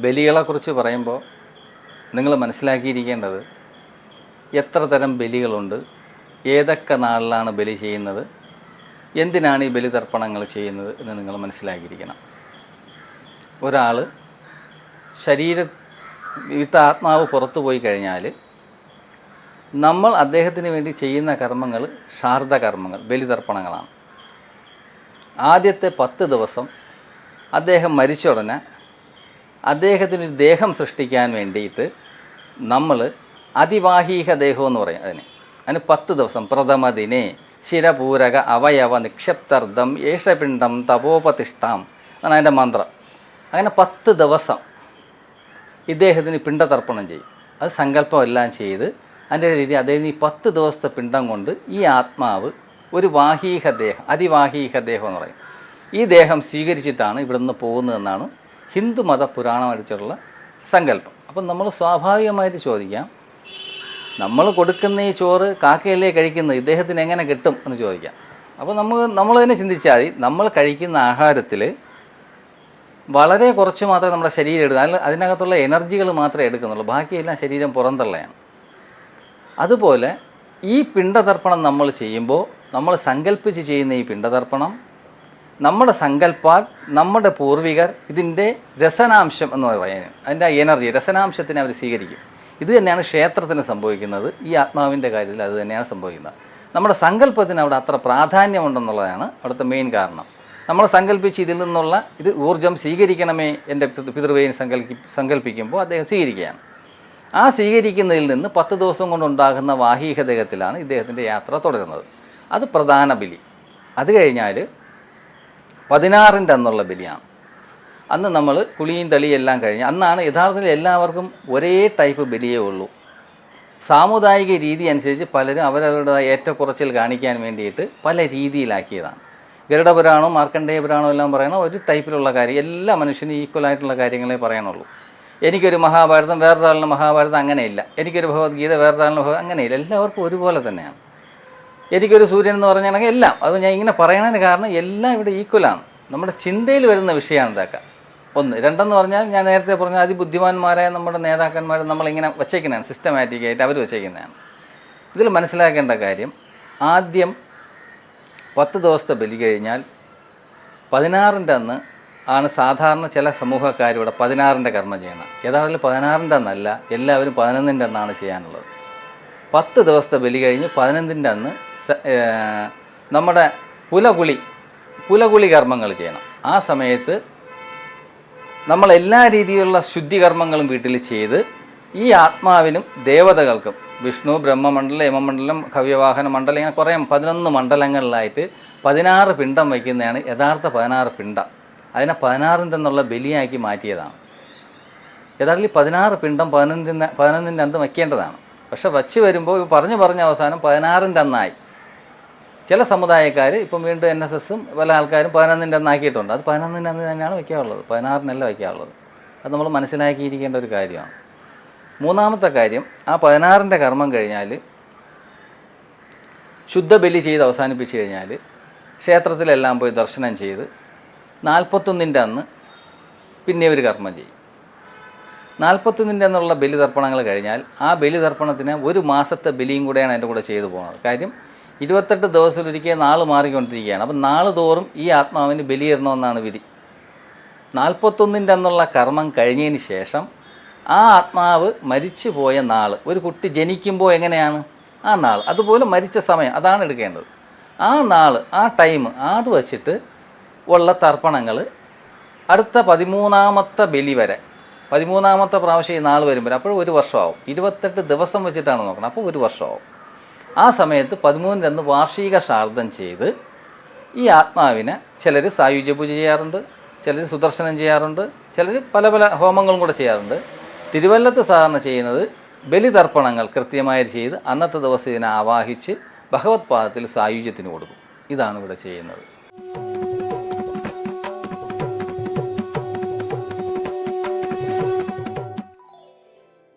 ബലികളെക്കുറിച്ച് പറയുമ്പോൾ നിങ്ങൾ മനസ്സിലാക്കിയിരിക്കേണ്ടത് എത്ര തരം ബലികളുണ്ട്, ഏതൊക്കെ നാളിലാണ് ബലി ചെയ്യുന്നത്, എന്തിനാണ് ഈ ബലിതർപ്പണങ്ങൾ ചെയ്യുന്നത് എന്ന് നിങ്ങൾ മനസ്സിലാക്കിയിരിക്കണം. ഒരാൾ വിത്ത ആത്മാവ് പുറത്തു പോയി കഴിഞ്ഞാൽ നമ്മൾ അദ്ദേഹത്തിന് വേണ്ടി ചെയ്യുന്ന കർമ്മങ്ങൾ ശാർദകർമ്മങ്ങൾ, ബലിതർപ്പണങ്ങളാണ്. ആദ്യത്തെ 10 ദിവസം അദ്ദേഹം മരിച്ച ഉടനെ അദ്ദേഹത്തിന് ദേഹം സൃഷ്ടിക്കാൻ വേണ്ടിയിട്ട് നമ്മൾ അതിവാഹീക ദേഹം എന്ന് പറയും അതിന് 10 ദിവസം പ്രഥമദിനെ ശിരപൂരക അവയവ നിക്ഷപ്തർദ്ധം യേശപിണ്ഡം തപോപതിഷ്ഠാം എന്നാണ് അതിൻ്റെ മന്ത്രം. അങ്ങനെ 10 ദിവസം ഇദ്ദേഹത്തിന് പിണ്ടതർപ്പണം ചെയ്യും. അത് സങ്കല്പമെല്ലാം ചെയ്ത് അതിൻ്റെ രീതി അദ്ദേഹം ഈ 10 ദിവസത്തെ പിണ്ടം കൊണ്ട് ഈ ആത്മാവ് ഒരു വാഹീക ദേഹം, അതിവാഹീക ദേഹം എന്ന് പറയും, ഈ ദേഹം സ്വീകരിച്ചിട്ടാണ് ഇവിടുന്ന് പോകുന്നതെന്നാണ് ഹിന്ദു മത പുരാണമടിച്ചുള്ള സങ്കല്പം. അപ്പം നമ്മൾ സ്വാഭാവികമായിട്ട് ചോദിക്കാം, നമ്മൾ കൊടുക്കുന്ന ഈ ചോറ് കാക്കയല്ലേ കഴിക്കുന്നത്, ഇദ്ദേഹത്തിന് എങ്ങനെ കിട്ടും എന്ന് ചോദിക്കാം. അപ്പോൾ നമ്മളതിനെ ചിന്തിച്ചാൽ നമ്മൾ കഴിക്കുന്ന ആഹാരത്തിൽ വളരെ കുറച്ച് മാത്രമേ നമ്മുടെ ശരീരം എടുക്കുക, അതിനകത്തുള്ള എനർജികൾ മാത്രമേ എടുക്കുന്നുള്ളൂ, ബാക്കിയെല്ലാം ശരീരം പുറന്തള്ളയാണ്. അതുപോലെ ഈ പിണ്ടതർപ്പണം നമ്മൾ ചെയ്യുമ്പോൾ നമ്മൾ സങ്കല്പിച്ച് ചെയ്യുന്ന ഈ പിണ്ടതർപ്പണം നമ്മുടെ സങ്കല്പാൽ നമ്മുടെ പൂർവികർ ഇതിൻ്റെ രസനാംശം എന്ന് പറയുന്നത്, അതിൻ്റെ എനർജി രസനാംശത്തിനെ അവർ സ്വീകരിക്കും. ഇത് തന്നെയാണ് ക്ഷേത്രത്തിന് സംഭവിക്കുന്നത്. ഈ ആത്മാവിൻ്റെ കാര്യത്തിൽ അത് തന്നെയാണ് സംഭവിക്കുന്നത്. നമ്മുടെ സങ്കല്പത്തിന് അവിടെ അത്ര പ്രാധാന്യമുണ്ടെന്നുള്ളതാണ് അവിടുത്തെ മെയിൻ കാരണം. നമ്മൾ സങ്കല്പിച്ച് ഇതിൽ നിന്നുള്ള ഊർജ്ജം സ്വീകരിക്കണമേ എൻ്റെ പിതൃവേദിനെ സങ്കല്പിക്കുമ്പോൾ അദ്ദേഹം സ്വീകരിക്കുകയാണ്. ആ സ്വീകരിക്കുന്നതിൽ നിന്ന് 10 ദിവസം കൊണ്ടുണ്ടാകുന്ന വാഹീക ദേഹത്തിലാണ് ഇദ്ദേഹത്തിൻ്റെ യാത്ര തുടരുന്നത്. അത് പ്രധാന ബലി. അത് കഴിഞ്ഞാൽ 16ൻ്റെ അന്നുള്ള ബലിയാണ്. അന്ന് നമ്മൾ കുളിയും തളിയും എല്ലാം കഴിഞ്ഞ് അന്നാണ് യഥാർത്ഥത്തിൽ എല്ലാവർക്കും ഒരേ ടൈപ്പ് ബലിയേ ഉള്ളൂ. സാമുദായിക രീതി അനുസരിച്ച് പലരും അവരവരുടേതായ ഏറ്റക്കുറച്ചിൽ കാണിക്കാൻ വേണ്ടിയിട്ട് പല രീതിയിലാക്കിയതാണ്. ഗരുഡപുരാണവും മാർക്കണ്ഡേയപുരാണവും എല്ലാം പറയുന്ന ഒരു ടൈപ്പിലുള്ള കാര്യം, എല്ലാ മനുഷ്യനും ഈക്വലായിട്ടുള്ള കാര്യങ്ങളെ പറയണുള്ളൂ. എനിക്കൊരു മഹാഭാരതം, വേറൊരാളിന് മഹാഭാരതം, അങ്ങനെയില്ല. എനിക്കൊരു ഭഗവത്ഗീത, വേറൊരാളിന് അങ്ങനെയില്ല. എല്ലാവർക്കും ഒരുപോലെ തന്നെയാണ്. എനിക്കൊരു സൂര്യൻ എന്ന് പറഞ്ഞാണെങ്കിൽ എല്ലാം, അത് ഞാൻ ഇങ്ങനെ പറയണതിന് കാരണം എല്ലാം ഇവിടെ ഈക്വലാണ്. നമ്മുടെ ചിന്തയിൽ വരുന്ന വിഷയമാണ് ഇതൊക്കെ. ഒന്ന്. രണ്ടെന്ന് പറഞ്ഞാൽ ഞാൻ നേരത്തെ പറഞ്ഞ അതിബുദ്ധിമാന്മാരായ നമ്മുടെ നേതാക്കന്മാർ നമ്മളിങ്ങനെ വച്ചേക്കുന്നതാണ്, സിസ്റ്റമാറ്റിക്കായിട്ട് അവർ വച്ചേക്കുന്നതാണ്. ഇതിൽ മനസ്സിലാക്കേണ്ട കാര്യം, ആദ്യം 10 ദിവസത്തെ ബലി കഴിഞ്ഞാൽ 16ൻ്റെ അന്ന് ആണ് സാധാരണ ചില സമൂഹക്കാരിവിടെ 16ൻ്റെ കർമ്മം ചെയ്യണം. യഥാർത്ഥത്തിൽ 16ൻ്റെ അന്നല്ല, എല്ലാവരും 11ൻ്റെ അന്നാണ് ചെയ്യാനുള്ളത്. 10 ദിവസത്തെ ബലി കഴിഞ്ഞ് 11ൻ്റെ അന്ന് നമ്മുടെ പുലകുളി കർമ്മങ്ങൾ ചെയ്യണം. ആ സമയത്ത് നമ്മളെല്ലാ രീതിയിലുള്ള ശുദ്ധികർമ്മങ്ങളും വീട്ടിൽ ചെയ്ത് ഈ ആത്മാവിനും ദേവതകൾക്കും വിഷ്ണു, ബ്രഹ്മമണ്ഡലം, യമമണ്ഡലം, ഹവ്യവാഹന മണ്ഡലം, ഇങ്ങനെ കുറേ 11 മണ്ഡലങ്ങളിലായിട്ട് 16 പിണ്ടം വയ്ക്കുന്നതാണ് യഥാർത്ഥ 16 പിണ്ടം. അതിനെ 16ൻ്റെ എന്നുള്ള ബലിയാക്കി മാറ്റിയതാണ്. യഥാർത്ഥത്തിൽ 16 പിണ്ടം 11ൻ്റെ അന്ന് വയ്ക്കേണ്ടതാണ്. പക്ഷെ വച്ച് വരുമ്പോൾ പറഞ്ഞ് അവസാനം 16ൻ്റെ അന്നായി. ചില സമുദായക്കാർ ഇപ്പം വീണ്ടും NSSും പല ആൾക്കാരും 11ൻ്റെ അന്നാക്കിയിട്ടുണ്ട്. അത് 11ൻ്റെ അന്ന് തന്നെയാണ് വയ്ക്കാനുള്ളത്, 16നല്ല വയ്ക്കാനുള്ളത്. അത് നമ്മൾ മനസ്സിലാക്കിയിരിക്കേണ്ട ഒരു കാര്യമാണ്. മൂന്നാമത്തെ കാര്യം, ആ 16ൻ്റെ കർമ്മം കഴിഞ്ഞാൽ ശുദ്ധബലി ചെയ്ത് അവസാനിപ്പിച്ച് കഴിഞ്ഞാൽ ക്ഷേത്രത്തിലെല്ലാം പോയി ദർശനം ചെയ്ത് 41ൻ്റെ അന്ന് പിന്നെ ഒരു കർമ്മം ചെയ്യും. 41ൻ്റെ അന്നുള്ള ബലിതർപ്പണങ്ങൾ കഴിഞ്ഞാൽ ആ ബലിതർപ്പണത്തിന് 1 മാസത്തെ ബലിയും കൂടെയാണ് അതിൻ്റെ കൂടെ ചെയ്തു പോകുന്നത്. കാര്യം 28 ദിവസത്തിലൊരിക്കൽ നാൾ മാറിക്കൊണ്ടിരിക്കുകയാണ്. അപ്പം നാൾ തോറും ഈ ആത്മാവിന് ബലിയിടണമെന്നാണ് വിധി. 41ൻ്റെ അന്നുള്ള കർമ്മം കഴിഞ്ഞതിന് ശേഷം ആ ആത്മാവ് മരിച്ചു പോയ നാൾ, ഒരു കുട്ടി ജനിക്കുമ്പോൾ എങ്ങനെയാണ് ആ നാൾ, അതുപോലെ മരിച്ച സമയം അതാണ് എടുക്കേണ്ടത്. ആ നാൾ, ആ ടൈം, അത് വച്ചിട്ട് ഉള്ള തർപ്പണങ്ങൾ അടുത്ത 13ാമത്തെ ബലി വരെ, 13ാമത്തെ പ്രാവശ്യം ഈ നാൾ വരുമ്പോൾ അപ്പോൾ 1 വർഷമാവും. 28 ദിവസം വെച്ചിട്ടാണ് നോക്കണം, അപ്പോൾ 1 വർഷമാവും. ആ സമയത്ത് 13ൻ്റെ അന്ന് വാർഷിക ശ്രാദ്ധം ചെയ്ത് ഈ ആത്മാവിനെ ചിലർ സായുജ്യ പൂജ ചെയ്യാറുണ്ട്, ചിലർ സുദർശനം ചെയ്യാറുണ്ട്, ചിലർ പല പല ഹോമങ്ങളും കൂടെ ചെയ്യാറുണ്ട്. തിരുവല്ലത്ത് സാധാരണ ചെയ്യുന്നത് ബലിതർപ്പണങ്ങൾ കൃത്യമായി ചെയ്ത് അന്നത്തെ ദിവസം ഇതിനെ ആവാഹിച്ച് ഭഗവത് പാദത്തിൽ സായുജ്യത്തിന് കൊടുക്കും. ഇതാണ് ഇവിടെ ചെയ്യുന്നത്.